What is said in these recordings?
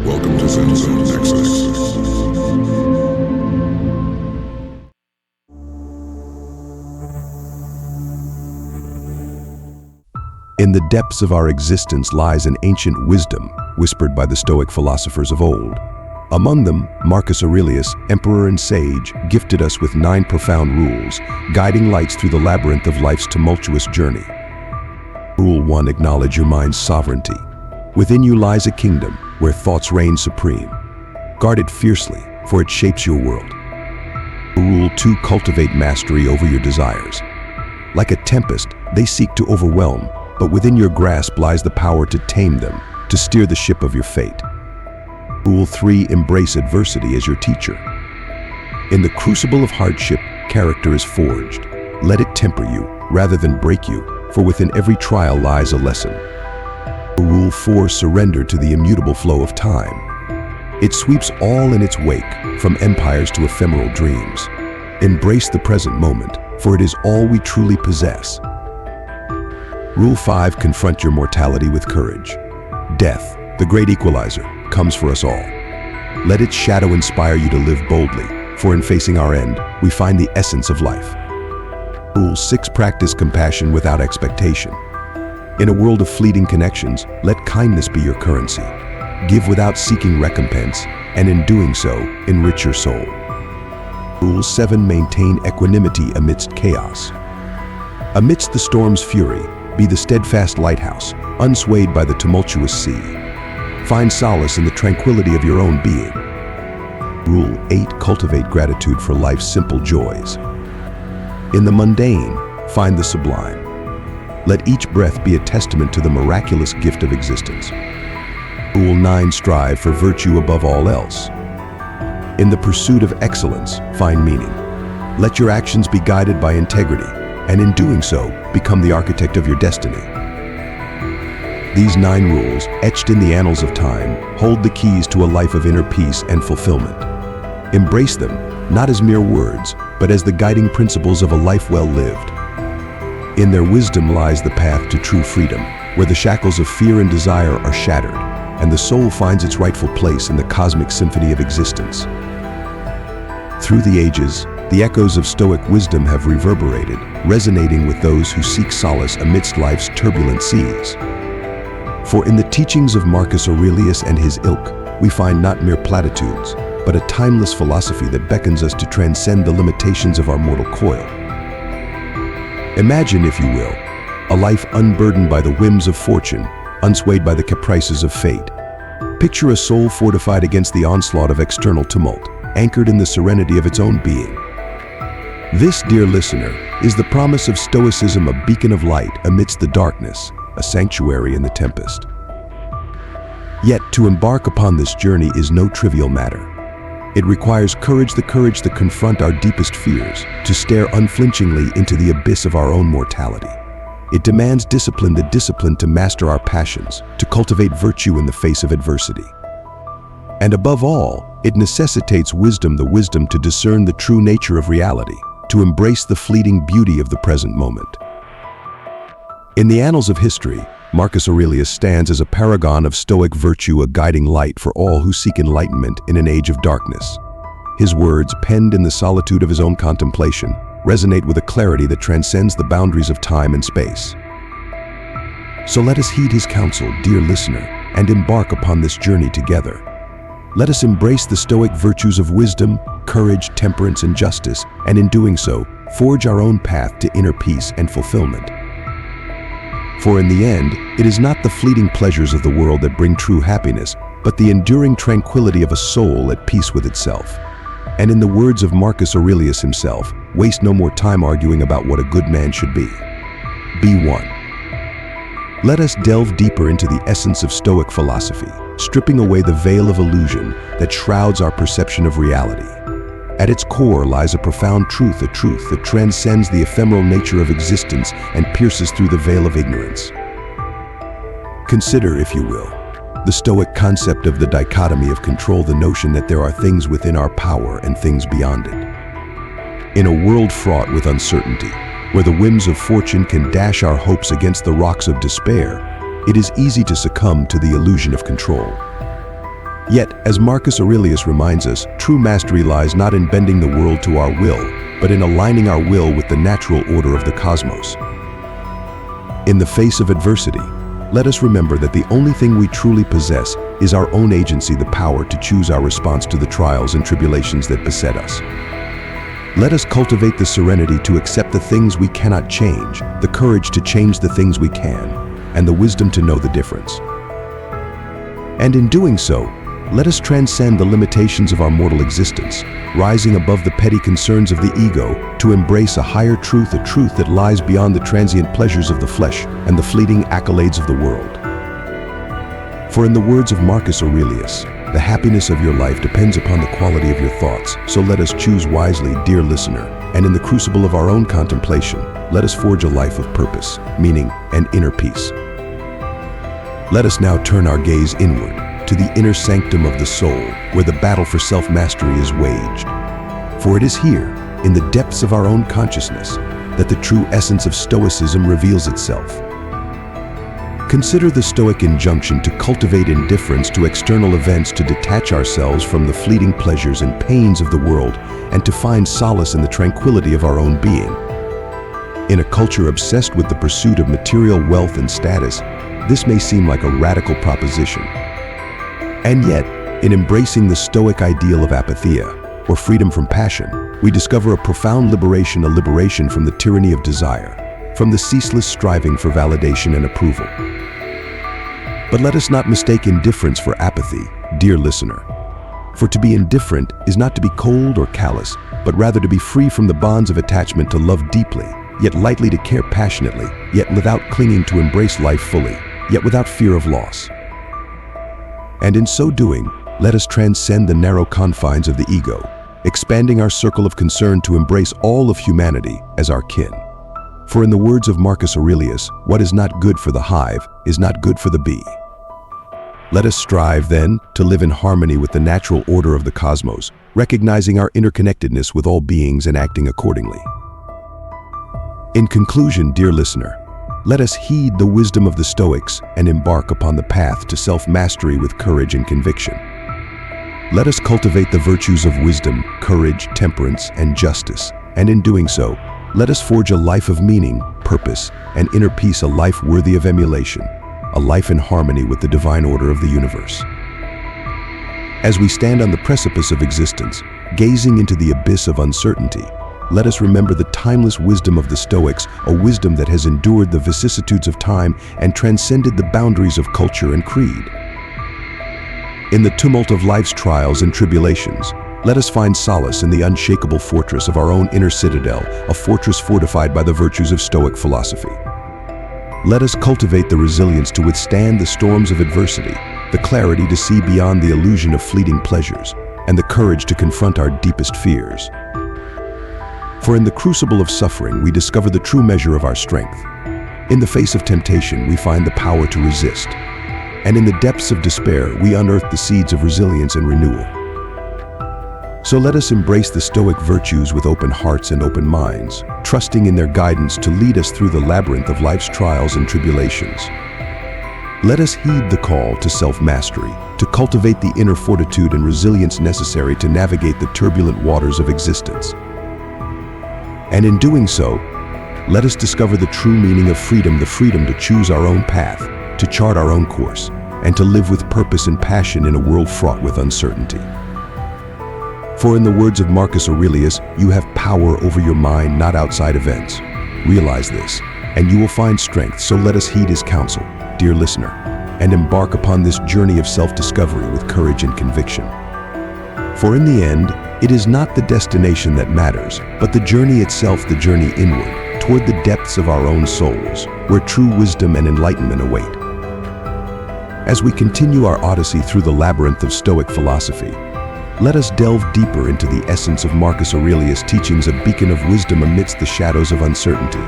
Welcome to ZenzoneNexus. In the depths of our existence lies an ancient wisdom whispered by the Stoic philosophers of old. Among them, Marcus Aurelius, emperor and sage, gifted us with 9 profound rules, guiding lights through the labyrinth of life's tumultuous journey. Rule 1: acknowledge your mind's sovereignty. Within you lies a kingdom where thoughts reign supreme. Guard it fiercely, for it shapes your world. Rule 2: cultivate mastery over your desires. Like a tempest, they seek to overwhelm, but within your grasp lies the power to tame them, to steer the ship of your fate. Rule 3: embrace adversity as your teacher. In the crucible of hardship, character is forged. Let it temper you, rather than break you, for within every trial lies a lesson. Rule 4: surrender to the immutable flow of time. It sweeps all in its wake, from empires to ephemeral dreams. Embrace the present moment, for it is all we truly possess. Rule 5: confront your mortality with courage. Death, the great equalizer, comes for us all. Let its shadow inspire you to live boldly, for in facing our end, we find the essence of life. Rule 6: practice compassion without expectation. In a world of fleeting connections, let kindness be your currency. Give without seeking recompense, and in doing so, enrich your soul. Rule 7: maintain equanimity amidst chaos. Amidst the storm's fury, be the steadfast lighthouse, unswayed by the tumultuous sea. Find solace in the tranquility of your own being. Rule 8: cultivate gratitude for life's simple joys. In the mundane, find the sublime. Let each breath be a testament to the miraculous gift of existence. Rule 9: strive for virtue above all else. In the pursuit of excellence, find meaning. Let your actions be guided by integrity, and in doing so, become the architect of your destiny. These 9 rules, etched in the annals of time, hold the keys to a life of inner peace and fulfillment. Embrace them, not as mere words, but as the guiding principles of a life well lived. In their wisdom lies the path to true freedom, where the shackles of fear and desire are shattered, and the soul finds its rightful place in the cosmic symphony of existence. Through the ages, the echoes of Stoic wisdom have reverberated, resonating with those who seek solace amidst life's turbulent seas. For in the teachings of Marcus Aurelius and his ilk, we find not mere platitudes, but a timeless philosophy that beckons us to transcend the limitations of our mortal coil. Imagine, if you will, a life unburdened by the whims of fortune, unswayed by the caprices of fate. Picture a soul fortified against the onslaught of external tumult, anchored in the serenity of its own being. This, dear listener, is the promise of Stoicism, a beacon of light amidst the darkness, a sanctuary in the tempest. Yet, to embark upon this journey is no trivial matter. It requires courage to confront our deepest fears, to stare unflinchingly into the abyss of our own mortality. It demands discipline, the discipline to master our passions, to cultivate virtue in the face of adversity. And above all, it necessitates wisdom, the wisdom to discern the true nature of reality, to embrace the fleeting beauty of the present moment. In the annals of history, Marcus Aurelius stands as a paragon of Stoic virtue, a guiding light for all who seek enlightenment in an age of darkness. His words, penned in the solitude of his own contemplation, resonate with a clarity that transcends the boundaries of time and space. So let us heed his counsel, dear listener, and embark upon this journey together. Let us embrace the Stoic virtues of wisdom, courage, temperance, and justice, and in doing so, forge our own path to inner peace and fulfillment. For in the end, it is not the fleeting pleasures of the world that bring true happiness, but the enduring tranquility of a soul at peace with itself. And in the words of Marcus Aurelius himself, waste no more time arguing about what a good man should be. Be one. Let us delve deeper into the essence of Stoic philosophy, stripping away the veil of illusion that shrouds our perception of reality. At its core lies a profound truth, a truth that transcends the ephemeral nature of existence and pierces through the veil of ignorance. Consider, if you will, the Stoic concept of the dichotomy of control, the notion that there are things within our power and things beyond it. In a world fraught with uncertainty, where the whims of fortune can dash our hopes against the rocks of despair, it is easy to succumb to the illusion of control. Yet, as Marcus Aurelius reminds us, true mastery lies not in bending the world to our will, but in aligning our will with the natural order of the cosmos. In the face of adversity, let us remember that the only thing we truly possess is our own agency, the power to choose our response to the trials and tribulations that beset us. Let us cultivate the serenity to accept the things we cannot change, the courage to change the things we can, and the wisdom to know the difference. And in doing so, let us transcend the limitations of our mortal existence, rising above the petty concerns of the ego to embrace a higher truth, a truth that lies beyond the transient pleasures of the flesh and the fleeting accolades of the world. For in the words of Marcus Aurelius, the happiness of your life depends upon the quality of your thoughts, so let us choose wisely, dear listener, and in the crucible of our own contemplation, let us forge a life of purpose, meaning, and inner peace. Let us now turn our gaze inward, to the inner sanctum of the soul, where the battle for self-mastery is waged. For it is here, in the depths of our own consciousness, that the true essence of Stoicism reveals itself. Consider the Stoic injunction to cultivate indifference to external events, to detach ourselves from the fleeting pleasures and pains of the world, and to find solace in the tranquility of our own being. In a culture obsessed with the pursuit of material wealth and status, this may seem like a radical proposition. And yet, in embracing the Stoic ideal of apatheia, or freedom from passion, we discover a profound liberation, a liberation from the tyranny of desire, from the ceaseless striving for validation and approval. But let us not mistake indifference for apathy, dear listener. For to be indifferent is not to be cold or callous, but rather to be free from the bonds of attachment, to love deeply, yet lightly, to care passionately, yet without clinging, to embrace life fully, yet without fear of loss. And in so doing, let us transcend the narrow confines of the ego, expanding our circle of concern to embrace all of humanity as our kin. For in the words of Marcus Aurelius, what is not good for the hive is not good for the bee. Let us strive, then, to live in harmony with the natural order of the cosmos, recognizing our interconnectedness with all beings and acting accordingly. In conclusion, dear listener, let us heed the wisdom of the Stoics and embark upon the path to self-mastery with courage and conviction. Let us cultivate the virtues of wisdom, courage, temperance, and justice, and in doing so, let us forge a life of meaning, purpose, and inner peace, a life worthy of emulation, a life in harmony with the divine order of the universe. As we stand on the precipice of existence, gazing into the abyss of uncertainty, let us remember the timeless wisdom of the Stoics, a wisdom that has endured the vicissitudes of time and transcended the boundaries of culture and creed. In the tumult of life's trials and tribulations, let us find solace in the unshakable fortress of our own inner citadel, a fortress fortified by the virtues of Stoic philosophy. Let us cultivate the resilience to withstand the storms of adversity, the clarity to see beyond the illusion of fleeting pleasures, and the courage to confront our deepest fears. For in the crucible of suffering, we discover the true measure of our strength. In the face of temptation, we find the power to resist. And in the depths of despair, we unearth the seeds of resilience and renewal. So let us embrace the Stoic virtues with open hearts and open minds, trusting in their guidance to lead us through the labyrinth of life's trials and tribulations. Let us heed the call to self-mastery, to cultivate the inner fortitude and resilience necessary to navigate the turbulent waters of existence. And in doing so, let us discover the true meaning of freedom, the freedom to choose our own path, to chart our own course, and to live with purpose and passion in a world fraught with uncertainty. For in the words of Marcus Aurelius, you have power over your mind, not outside events. Realize this, and you will find strength, so let us heed his counsel, dear listener, and embark upon this journey of self-discovery with courage and conviction. For in the end, it is not the destination that matters, but the journey itself, the journey inward, toward the depths of our own souls, where true wisdom and enlightenment await. As we continue our odyssey through the labyrinth of Stoic philosophy, let us delve deeper into the essence of Marcus Aurelius' teachings, a beacon of wisdom amidst the shadows of uncertainty.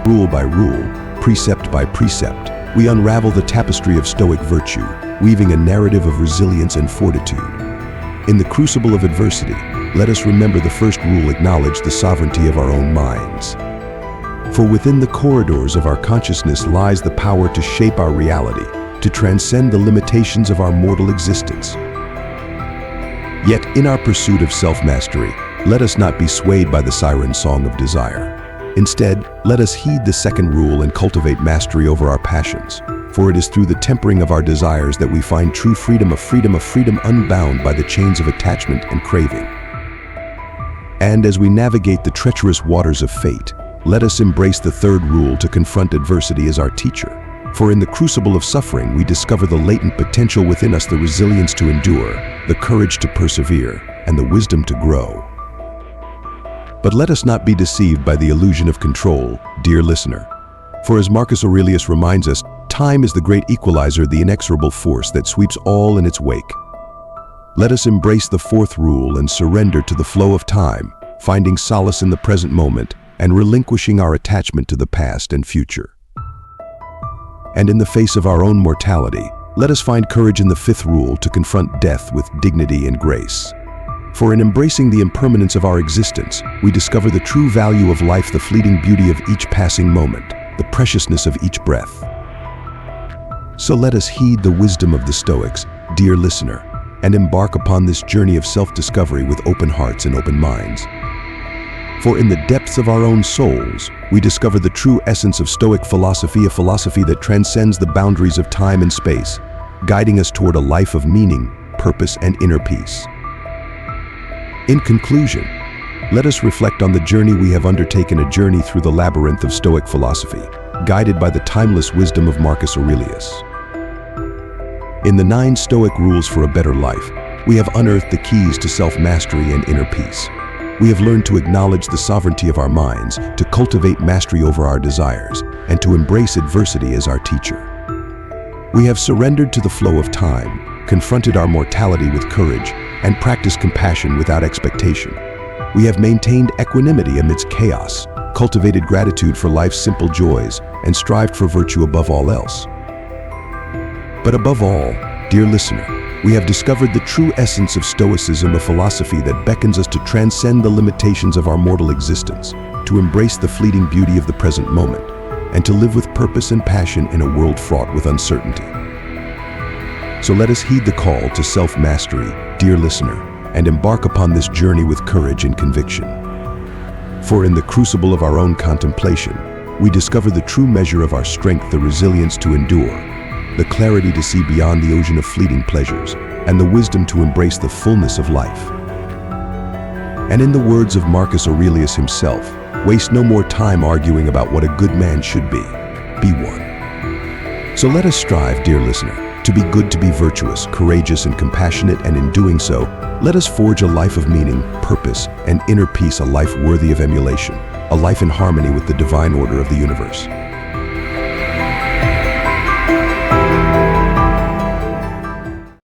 Rule by rule, precept by precept, we unravel the tapestry of Stoic virtue, weaving a narrative of resilience and fortitude. In the crucible of adversity, let us remember the first rule: acknowledge the sovereignty of our own minds. For within the corridors of our consciousness lies the power to shape our reality, to transcend the limitations of our mortal existence. Yet, in our pursuit of self-mastery, let us not be swayed by the siren song of desire. Instead, let us heed the second rule and cultivate mastery over our passions. For it is through the tempering of our desires that we find true freedom, a freedom unbound by the chains of attachment and craving. And as we navigate the treacherous waters of fate, let us embrace the third rule to confront adversity as our teacher. For in the crucible of suffering, we discover the latent potential within us, the resilience to endure, the courage to persevere, and the wisdom to grow. But let us not be deceived by the illusion of control, dear listener. For as Marcus Aurelius reminds us, time is the great equalizer, the inexorable force that sweeps all in its wake. Let us embrace the fourth rule and surrender to the flow of time, finding solace in the present moment and relinquishing our attachment to the past and future. And in the face of our own mortality, let us find courage in the fifth rule to confront death with dignity and grace. For in embracing the impermanence of our existence, we discover the true value of life, the fleeting beauty of each passing moment, the preciousness of each breath. So let us heed the wisdom of the Stoics, dear listener, and embark upon this journey of self-discovery with open hearts and open minds. For in the depths of our own souls, we discover the true essence of Stoic philosophy, a philosophy that transcends the boundaries of time and space, guiding us toward a life of meaning, purpose, and inner peace. In conclusion, let us reflect on the journey we have undertaken, a journey through the labyrinth of Stoic philosophy, guided by the timeless wisdom of Marcus Aurelius. In the 9 Stoic rules for a better life, we have unearthed the keys to self-mastery and inner peace. We have learned to acknowledge the sovereignty of our minds, to cultivate mastery over our desires, and to embrace adversity as our teacher. We have surrendered to the flow of time, confronted our mortality with courage, and practiced compassion without expectation. We have maintained equanimity amidst chaos, cultivated gratitude for life's simple joys, and strived for virtue above all else. But above all, dear listener, we have discovered the true essence of Stoicism, a philosophy that beckons us to transcend the limitations of our mortal existence, to embrace the fleeting beauty of the present moment, and to live with purpose and passion in a world fraught with uncertainty. So let us heed the call to self-mastery, dear listener, and embark upon this journey with courage and conviction. For in the crucible of our own contemplation, we discover the true measure of our strength, the resilience to endure, the clarity to see beyond the ocean of fleeting pleasures, and the wisdom to embrace the fullness of life. And in the words of Marcus Aurelius himself, waste no more time arguing about what a good man should be one. So let us strive, dear listener, to be good, to be virtuous, courageous, and compassionate, and in doing so, let us forge a life of meaning, purpose, and inner peace, a life worthy of emulation, a life in harmony with the divine order of the universe.